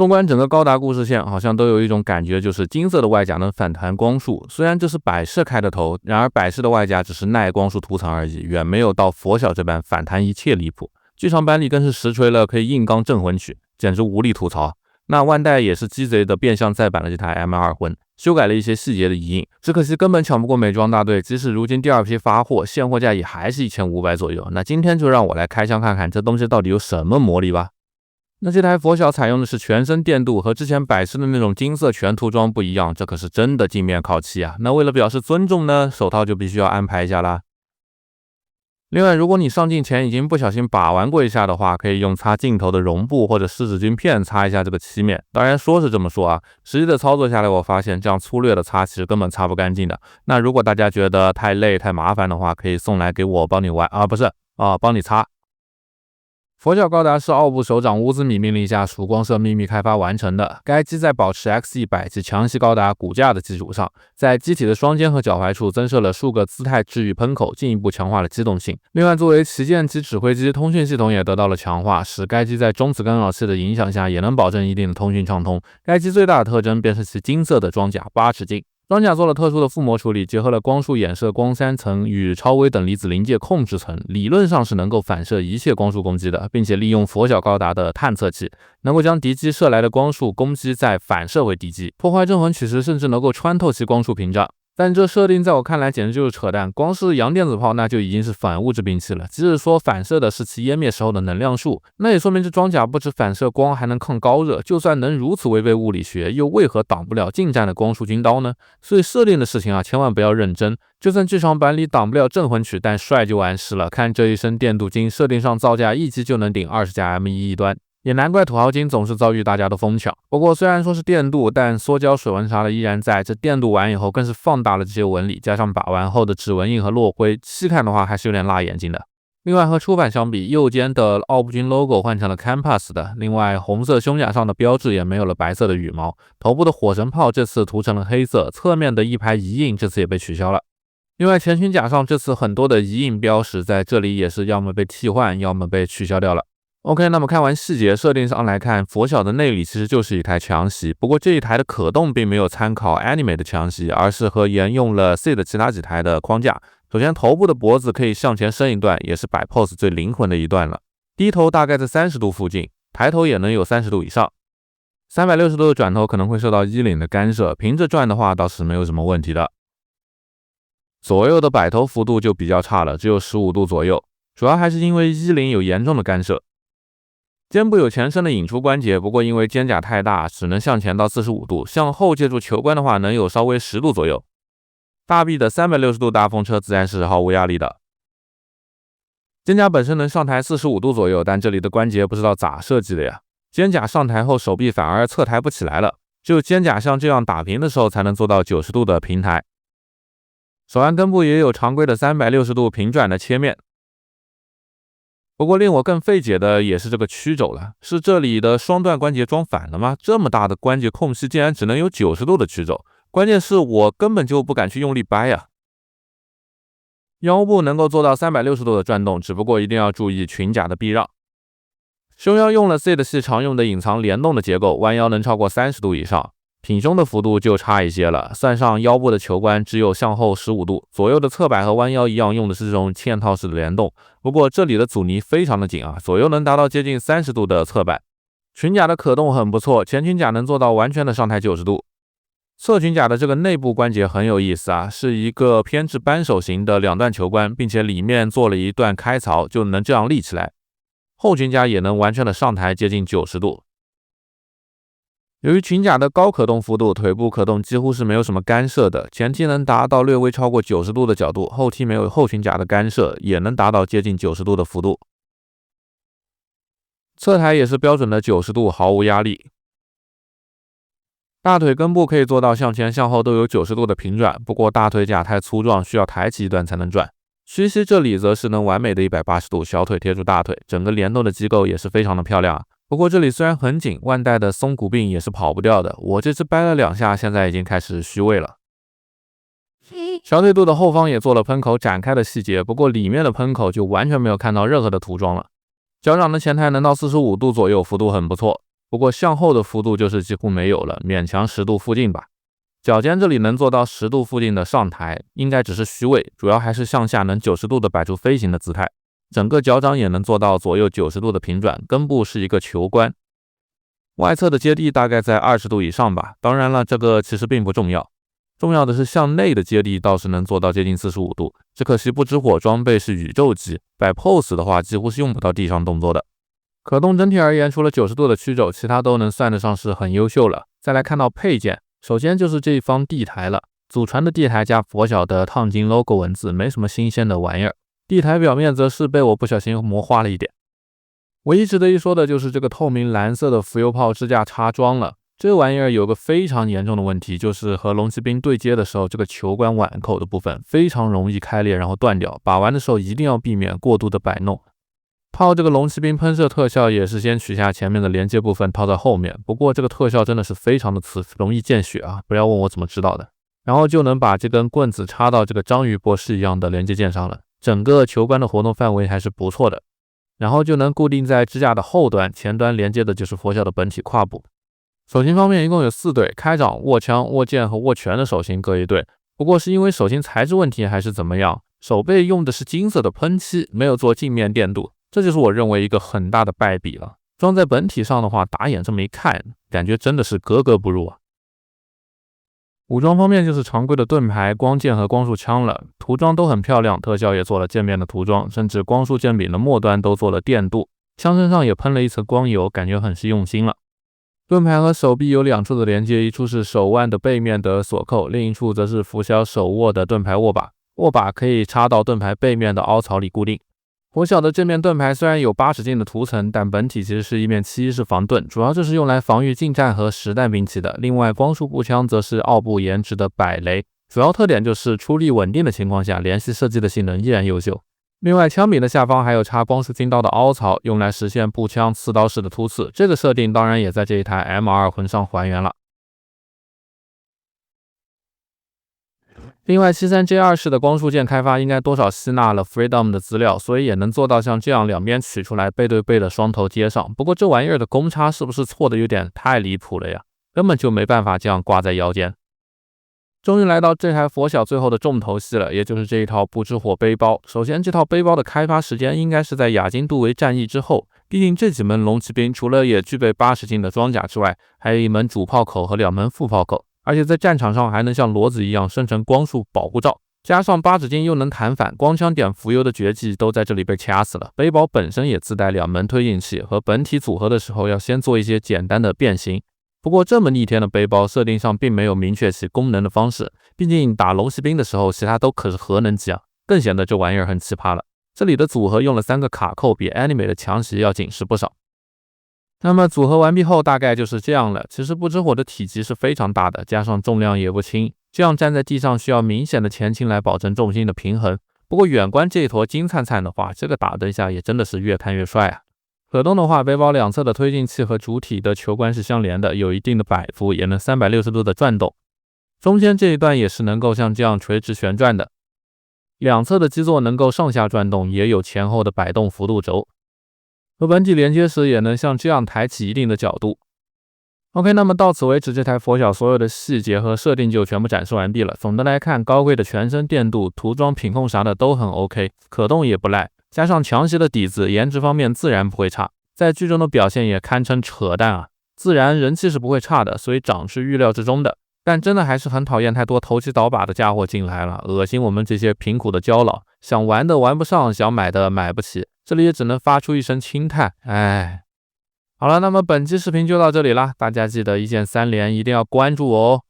纵观整个高达故事线，好像都有一种感觉，就是金色的外甲能反弹光束。虽然这是百世开的头，然而百世的外甲只是耐光束涂层而已，远没有到佛晓这般反弹一切离谱。剧场版里更是实锤了可以硬刚镇魂曲，简直无力吐槽。那万代也是鸡贼的变相再版了这台 M2 魂，修改了一些细节的遗影，只可惜根本抢不过美妆大队，即使如今第二批发货，现货价也还是1500左右。那今天就让我来开箱看看这东西到底有什么魔力吧。那这台佛晓采用的是全身电镀，和之前百世的那种金色全涂装不一样，这可是真的镜面烤漆啊。那为了表示尊重呢，手套就必须要安排一下啦。另外，如果你上镜前已经不小心把玩过一下的话，可以用擦镜头的绒布或者湿纸巾片擦一下这个漆面。当然说是这么说啊，实际的操作下来，我发现这样粗略的擦其实根本擦不干净的。那如果大家觉得太累太麻烦的话，可以送来给我帮你玩啊，不是啊，帮你擦。佛晓高达是奥部首长乌兹米命令下曙光社秘密开发完成的。该机在保持 X100 及强袭高达骨架的基础上，在机体的双肩和脚踝处增设了数个姿态治愈喷口，进一步强化了机动性。另外，作为旗舰机指挥机，通讯系统也得到了强化，使该机在中磁干扰器的影响下也能保证一定的通讯畅通。该机最大的特征便是其金色的装甲8尺镜。装甲做了特殊的覆膜处理，结合了光束衍射光栅层与超微等离子临界控制层，理论上是能够反射一切光束攻击的，并且利用佛晓高达的探测器，能够将敌机射来的光束攻击再反射回敌机，破坏镇魂曲时甚至能够穿透其光束屏障。但这设定在我看来简直就是扯淡，光是阳电子炮那就已经是反物质兵器了，即使说反射的是其湮灭时候的能量数，那也说明这装甲不止反射光，还能抗高热，就算能如此违背物理学，又为何挡不了近战的光束军刀呢？所以设定的事情啊，千万不要认真，就算剧场版里挡不了镇魂曲，但帅就完事了。看这一身电镀金，设定上造价一机就能顶20架 M1 一端，也难怪土豪金总是遭遇大家的疯抢。不过虽然说是电镀，但缩胶水纹啥的依然在，这电镀完以后更是放大了这些纹理，加上把玩后的指纹印和落灰，细看的话还是有点辣眼睛的。另外和出版相比，右肩的奥布军 logo 换成了 Campus 的，另外红色胸甲上的标志也没有了白色的羽毛，头部的火神炮这次涂成了黑色，侧面的一排遗印这次也被取消了。另外前裙甲上这次很多的遗印标识在这里也是要么被替换，要么被取消掉了。OK， 那么看完细节设定上来看，佛晓的内里其实就是一台强袭，不过这一台的可动并没有参考 Anime 的强袭，而是和沿用了 C 的其他几台的框架。首先头部的脖子可以向前伸一段，也是摆 pose 最灵魂的一段了。低头大概在30度附近，抬头也能有30度以上。360度的转头可能会受到衣领的干涉，平着转的话倒是没有什么问题的。左右的摆头幅度就比较差了，只有15度左右，主要还是因为衣领有严重的干涉。肩部有前伸的引出关节，不过因为肩甲太大，只能向前到45度，向后借助球关的话能有稍微10度左右。大臂的360度大风车自然是毫无压力的。肩甲本身能上抬45度左右，但这里的关节不知道咋设计的呀，肩甲上抬后手臂反而侧抬不起来了，只有肩甲像这样打平的时候才能做到90度的平抬。手腕根部也有常规的360度平转的切面。不过令我更费解的也是这个曲肘了，是这里的双段关节装反了吗？这么大的关节空隙竟然只能有90度的曲肘，关键是我根本就不敢去用力掰呀。腰部能够做到360度的转动，只不过一定要注意裙甲的避让。胸腰用了 C 的系常用的隐藏联动的结构，弯腰能超过30度以上。挺胸的幅度就差一些了，算上腰部的球关只有向后15度，左右的侧摆和弯腰一样用的是这种嵌套式的联动，不过这里的阻尼非常的紧啊，左右能达到接近30度的侧摆。裙甲的可动很不错，前裙甲能做到完全的上抬90度。侧裙甲的这个内部关节很有意思啊，是一个偏置扳手型的两段球关，并且里面做了一段开槽，就能这样立起来。后裙甲也能完全的上抬接近90度。由于裙甲的高可动幅度，腿部可动几乎是没有什么干涉的，前踢能达到略微超过90度的角度，后踢没有后裙甲的干涉，也能达到接近90度的幅度。侧抬也是标准的90度，毫无压力。大腿根部可以做到向前向后都有90度的平转，不过大腿甲太粗壮，需要抬起一段才能转。屈膝这里则是能完美的180度，小腿贴住大腿，整个联动的机构也是非常的漂亮啊。不过这里虽然很紧，万代的松骨病也是跑不掉的，我这次掰了2下，现在已经开始虚位了。小腿肚的后方也做了喷口展开的细节，不过里面的喷口就完全没有看到任何的涂装了。脚掌的前抬能到45度左右，幅度很不错。不过向后的幅度就是几乎没有了，勉强10度附近吧。脚尖这里能做到10度附近的上抬，应该只是虚位，主要还是向下能90度的摆出飞行的姿态。整个脚掌也能做到左右90度的平转，根部是一个球关。外侧的接地大概在20度以上吧，当然了，这个其实并不重要，重要的是向内的接地倒是能做到接近45度。只可惜不知火装备是宇宙级，摆 pose 的话几乎是用不到地上动作的。可动整体而言，除了90度的曲肘，其他都能算得上是很优秀了。再来看到配件，首先就是这一方地台了，祖传的地台加佛晓的烫金 logo 文字，没什么新鲜的玩意儿。地台表面则是被我不小心磨花了一点。唯一值得一说的就是这个透明蓝色的浮游炮支架插装了，这玩意儿有个非常严重的问题，就是和龙骑兵对接的时候，这个球关碗口的部分非常容易开裂然后断掉，把玩的时候一定要避免过度的摆弄。套这个龙骑兵喷射特效也是先取下前面的连接部分套在后面，不过这个特效真的是非常的次，容易见血啊，不要问我怎么知道的。然后就能把这根棍子插到这个章鱼博士一样的连接件上了，整个球关的活动范围还是不错的。然后就能固定在支架的后端，前端连接的就是佛晓的本体胯部。手型方面一共有4对，开掌、握枪、握剑和握拳的手型各一对，不过是因为手型材质问题还是怎么样，手背用的是金色的喷漆，没有做镜面电镀，这就是我认为一个很大的败笔了。装在本体上的话，打眼这么一看，感觉真的是格格不入啊。武装方面就是常规的盾牌、光剑和光束枪了，涂装都很漂亮，特效也做了渐变的涂装，甚至光束剑柄的末端都做了电镀，枪身上也喷了一层光油，感觉很是用心了。盾牌和手臂有2处的连接，一处是手腕的背面的锁扣，另一处则是拂晓手握的盾牌握把，握把可以插到盾牌背面的凹槽里固定。佛晓的这面盾牌虽然有80进的涂层，但本体其实是一面7式防盾，主要就是用来防御近战和实弹兵器的。另外光束步枪则是奥布研制的摆雷，主要特点就是出力稳定的情况下，连续射击的性能依然优秀。另外枪柄的下方还有插光束金刀的凹槽，用来实现步枪刺刀式的突刺，这个设定当然也在这一台 M2 魂上还原了。另外 73J2 式的光束剑开发应该多少吸纳了 Freedom 的资料，所以也能做到像这样两边取出来背对背的双头接上。不过这玩意儿的公差是不是错的有点太离谱了呀？根本就没办法这样挂在腰间。终于来到这台佛晓最后的重头戏了，也就是这一套不知火背包。首先这套背包的开发时间应该是在亚金杜维战役之后，毕竟这几门龙骑兵除了也具备80进的装甲之外，还有一门主炮口和2门副炮口，而且在战场上还能像骡子一样生成光束保护罩，加上80进又能弹反，光枪点浮游的绝技都在这里被掐死了。背包本身也自带2门推进器，和本体组合的时候要先做一些简单的变形。不过这么逆天的背包设定上并没有明确其功能的方式，毕竟打龙骑兵的时候其他都可是核能级啊，更显得这玩意儿很奇葩了。这里的组合用了3个卡扣，比 Anime 的强袭要紧实不少。那么组合完毕后大概就是这样了。其实不知火的体积是非常大的，加上重量也不轻，这样站在地上需要明显的前倾来保证重心的平衡。不过远观这一坨金灿灿的话，这个打灯下也真的是越看越帅啊。可动的话，背包两侧的推进器和主体的球关是相连的，有一定的摆幅，也能360度的转动。中间这一段也是能够像这样垂直旋转的，两侧的基座能够上下转动，也有前后的摆动幅度轴。和本体连接时也能像这样抬起一定的角度。OK， 那么到此为止，这台佛晓所有的细节和设定就全部展示完毕了。总的来看，高贵的全身电镀、涂装、品控啥的都很 OK， 可动也不赖。加上强袭的底子，颜值方面自然不会差，在剧中的表现也堪称扯淡啊！自然人气是不会差的，所以涨是预料之中的。但真的还是很讨厌太多投机倒把的家伙进来了，恶心我们这些贫苦的胶老，想玩的玩不上，想买的买不起，这里也只能发出一声轻叹，唉。好了，那么本期视频就到这里啦，大家记得一键3连，一定要关注我哦。